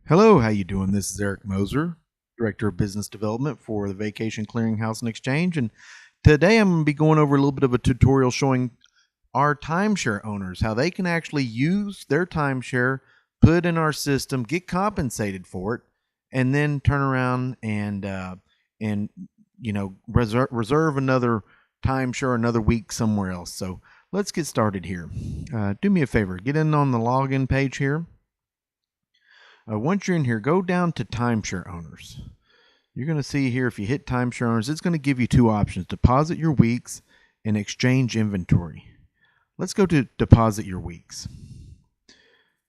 Hello, how you doing? This is Eric Moser, Director of Business Development for the Vacation Clearinghouse and Exchange, and today I'm going to be going over a little bit of a tutorial showing our timeshare owners how they can actually use their timeshare, put in our system, get compensated for it, and then turn around and reserve another timeshare another week somewhere else. So let's get started here. Do me a favor, get in on the login page here. Once you're in here, go down to Timeshare Owners. You're going to see here, if you hit Timeshare Owners, it's going to give you two options: deposit your weeks and exchange inventory. Let's go to deposit your weeks.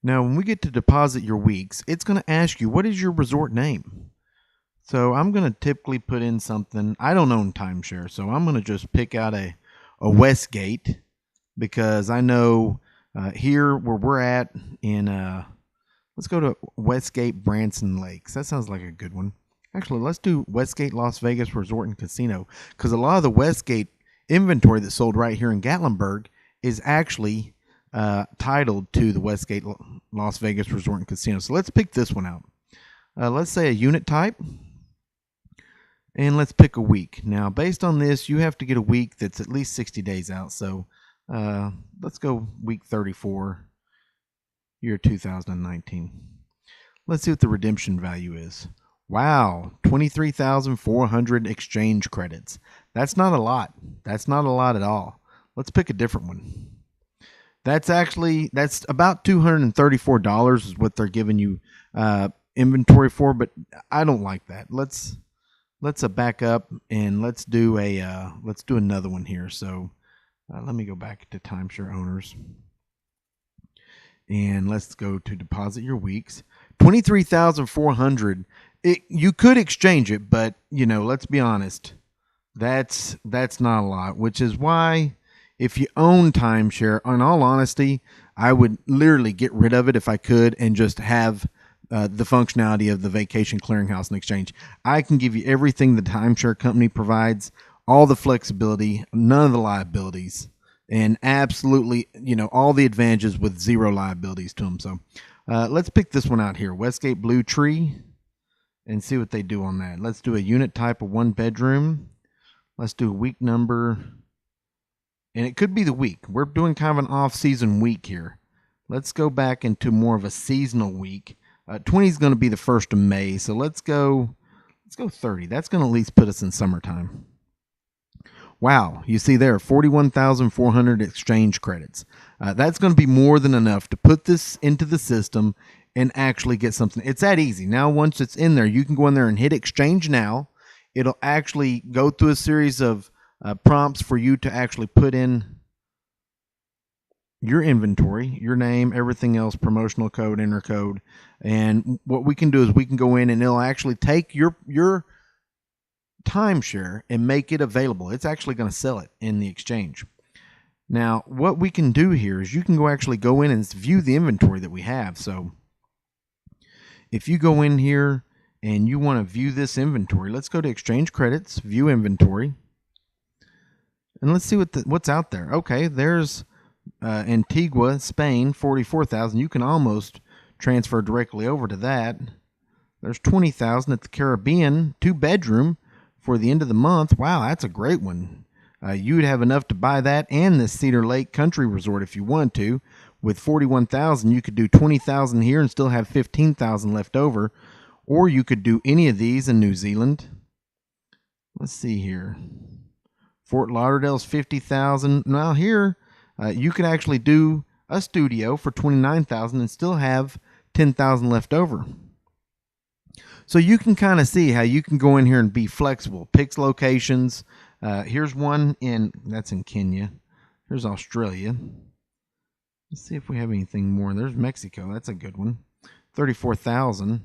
Now, when we get to deposit your weeks, it's going to ask you, what is your resort name? So I'm going to typically put in something. I don't own timeshare, so I'm going to just pick out a Westgate, because I know here where we're at in let's go to Westgate Branson Lakes. That sounds like a good one. Actually, let's do Westgate Las Vegas Resort and Casino, because a lot of the Westgate inventory that's sold right here in Gatlinburg is actually titled to the Westgate Las Vegas Resort and Casino. So let's pick this one out. Let's say a unit type, and let's pick a week. Now, based on this, you have to get a week that's at least 60 days out. So let's go week 34. Year 2019. Let's see what the redemption value is. Wow, 23,400 exchange credits. That's not a lot. That's not a lot at all. Let's pick a different one. That's about $234 is what they're giving you inventory for, but I don't like that. Let's back up and let's do another one here. So let me go back to Timeshare Owners. And let's go to deposit your weeks. 23,400. You could exchange it, but let's be honest. That's not a lot, which is why if you own timeshare, in all honesty, I would literally get rid of it if I could and just have the functionality of the Vacation Clearinghouse and Exchange. I can give you everything the timeshare company provides, all the flexibility, none of the liabilities, and absolutely, all the advantages with zero liabilities to them. So let's pick this one out here, Westgate Blue Tree, and see what they do on that. Let's do a unit type of 1 bedroom. Let's do a week number, and it could be the week. We're doing kind of an off-season week here. Let's go back into more of a seasonal week. 20 is going to be the 1st of May, so let's go 30. That's going to at least put us in summertime. Wow, you see there, 41,400 exchange credits. That's going to be more than enough to put this into the system and actually get something. It's that easy. Now, once it's in there, you can go in there and hit exchange now. It'll actually go through a series of prompts for you to actually put in your inventory, your name, everything else, promotional code, enter code. And what we can do is we can go in and it'll actually take your timeshare and make it available. It's actually going to sell it in the exchange. Now, what we can do here is you can actually go in and view the inventory that we have. So if you go in here and you want to view this inventory, let's go to exchange credits, view inventory, and let's see what's out there. Okay, there's Antigua, Spain, 44,000. You can almost transfer directly over to that. There's 20,000 at the Caribbean, 2-bedroom, for the end of the month. Wow, that's a great one. You would have enough to buy that and the Cedar Lake Country Resort if you want to. With 41,000, you could do 20,000 here and still have 15,000 left over. Or you could do any of these in New Zealand. Let's see here. Fort Lauderdale's 50,000. Now here, you could actually do a studio for 29,000 and still have 10,000 left over. So you can kind of see how you can go in here and be flexible. Picks locations. Here's one that's in Kenya. Here's Australia. Let's see if we have anything more. There's Mexico. That's a good one. 34,000.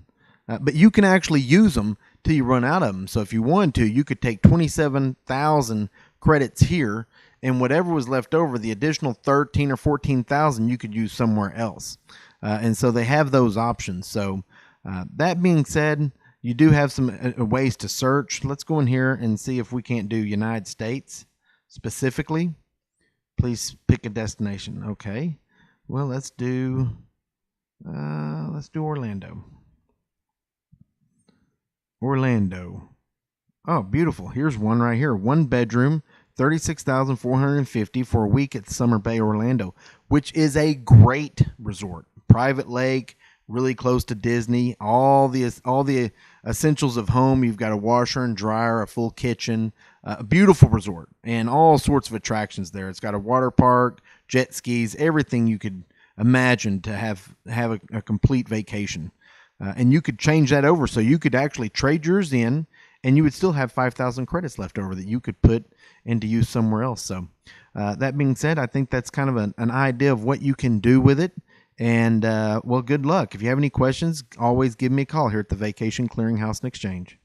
But you can actually use them till you run out of them. So if you wanted to, you could take 27,000 credits here, and whatever was left over, the additional 13 or 14,000 you could use somewhere else. And so they have those options. So that being said, you do have some ways to search. Let's go in here and see if we can't do United States specifically. Please pick a destination. Okay. Well, let's do Orlando. Orlando. Oh, beautiful. Here's one right here. One bedroom, 36,450 for a week at Summer Bay, Orlando, which is a great resort. Private lake, really close to Disney. All the essentials of home. You've got a washer and dryer, a full kitchen, a beautiful resort, and all sorts of attractions there. It's got a water park, jet skis, everything you could imagine to have a complete vacation. And you could change that over, so you could actually trade yours in, and you would still have 5,000 credits left over that you could put into use somewhere else. So, that being said, I think that's kind of an idea of what you can do with it. And well, good luck. If you have any questions, always give me a call here at the Vacation Clearinghouse and Exchange.